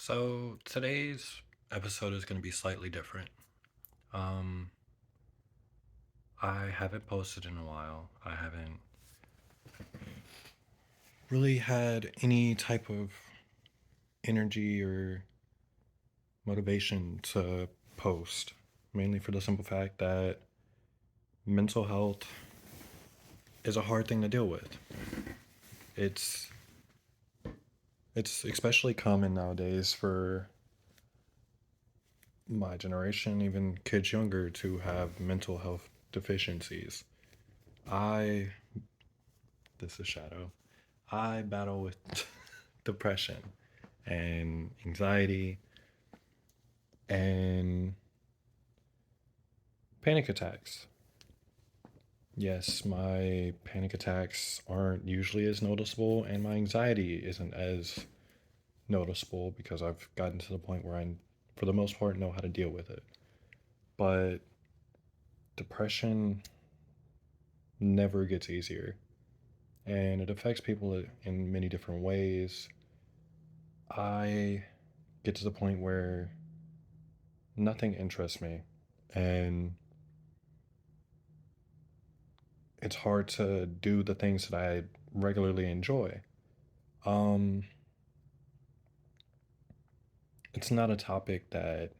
So today's episode is going to be slightly different. Um, I haven't posted in a while. I haven't really had any type of energy or motivation to post, mainly for the simple fact that mental health is a hard thing to deal with. It's it's especially common nowadays for my generation, even kids younger, to have mental health deficiencies. I This is Shadow. I battle with depression and anxiety and panic attacks. Yes, my panic attacks aren't usually as noticeable, and my anxiety isn't as noticeable because I've gotten to the point where I, for the most part, know how to deal with it. But depression never gets easier, and it affects people in many different ways. I get to the point where nothing interests me, and it's hard to do the things that I regularly enjoy. Um, it's not a topic that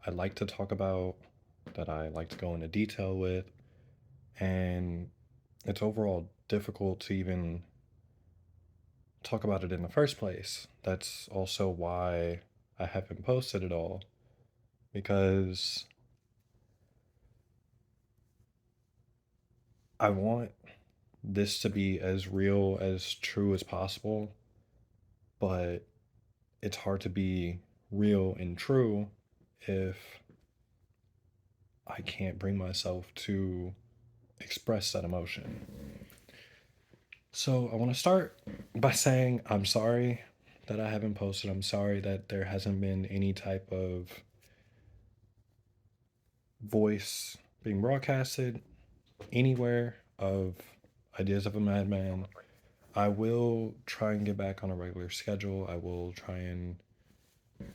I like to talk about, that I like to go into detail with, and it's overall difficult to even talk about it in the first place. That's also why I haven't posted it all, because I want this to be as real, as true as possible, but it's hard to be real and true if I can't bring myself to express that emotion. So I want to start by saying I'm sorry that I haven't posted. I'm sorry that there hasn't been any type of voice being broadcasted anywhere of ideas of a madman. I will try and get back on a regular schedule. I will try and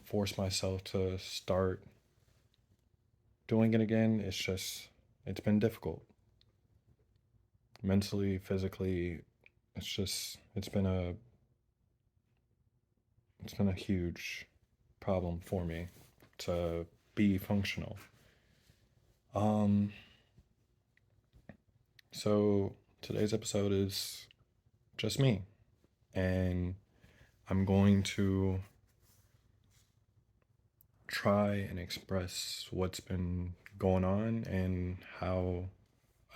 force myself to start doing it again. It's been difficult. Mentally, physically, it's been a huge problem for me to be functional. Um, so today's episode is just me, and I'm going to try and express what's been going on and how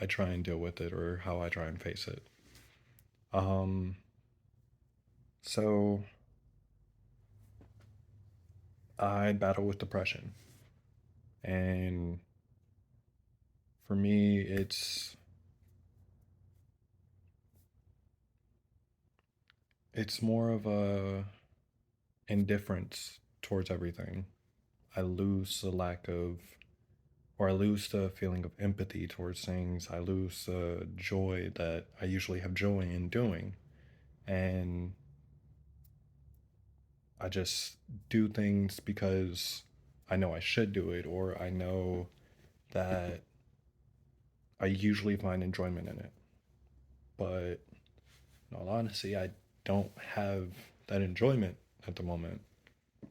I try and deal with it, or how I try and face it. Um, so I battle with depression, and for me, it's more of a indifference towards everything. I lose the lack of, or I lose the feeling of empathy towards things. I lose the joy that I usually have joy in doing. And I just do things because I know I should do it, or I know that I usually find enjoyment in it. But in all honesty, I don't have that enjoyment at the moment.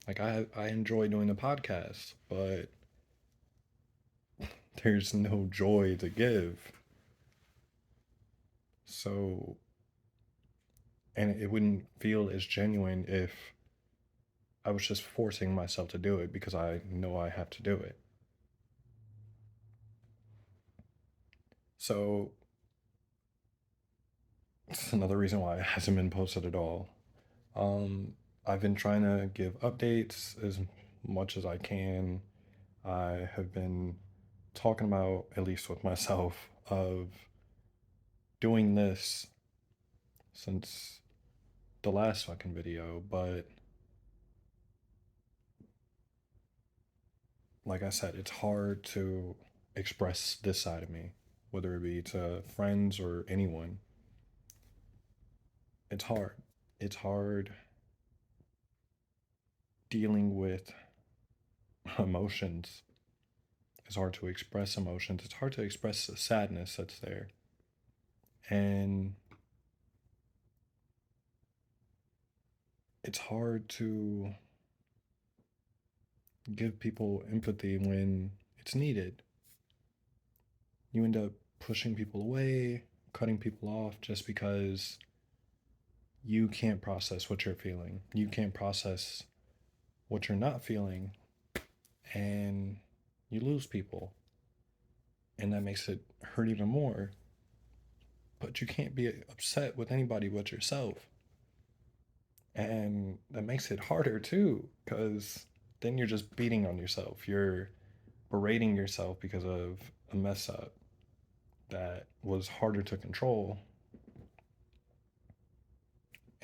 Like I enjoy doing the podcast, but there's no joy to give. So, and it wouldn't feel as genuine if I was just forcing myself to do it because I know I have to do it. So, it's another reason why it hasn't been posted at all. Um, I've been trying to give updates as much as I can. I have been talking about, at least with myself, of doing this since the last fucking video, but like I said, it's hard to express this side of me, whether it be to friends or anyone. It's hard. It's hard dealing with emotions. It's hard to express emotions. It's hard to express the sadness that's there. And it's hard to give people empathy when it's needed. You end up pushing people away, cutting people off just because you can't process what you're feeling. You can't process what you're not feeling, and you lose people. And that makes it hurt even more. But you can't be upset with anybody but yourself. And that makes it harder too, because then you're just beating on yourself. You're berating yourself because of a mess up that was harder to control.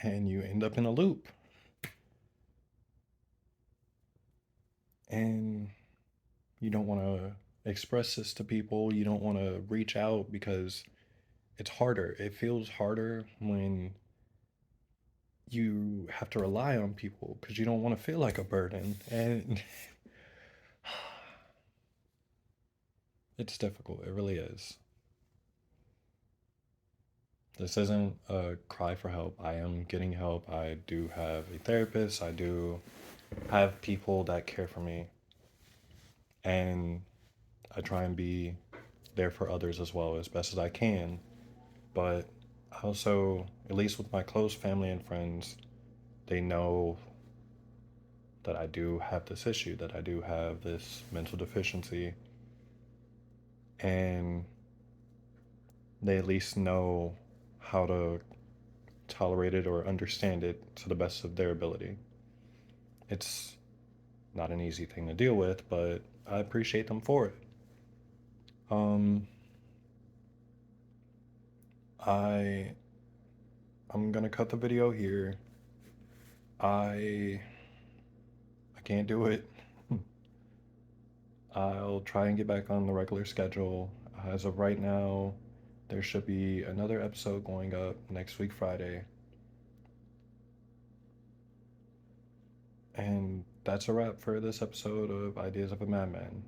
And you end up in a loop. And you don't want to express this to people. You don't want to reach out because it's harder. It feels harder when you have to rely on people because you don't want to feel like a burden. And it's difficult. It really is. This isn't a cry for help. I am getting help. I do have a therapist. I do have people that care for me. And I try and be there for others as well as best as I can. But I also, at least with my close family and friends, they know that I do have this issue, that I do have this mental deficiency, and they at least know how to tolerate it or understand it to the best of their ability. It's not an easy thing to deal with, but I appreciate them for it. Um, I I'm gonna cut the video here. I I can't do it. I'll try and get back on the regular schedule. As of right now, there should be another episode going up next week, Friday. And that's a wrap for this episode of Ideas of a Madman.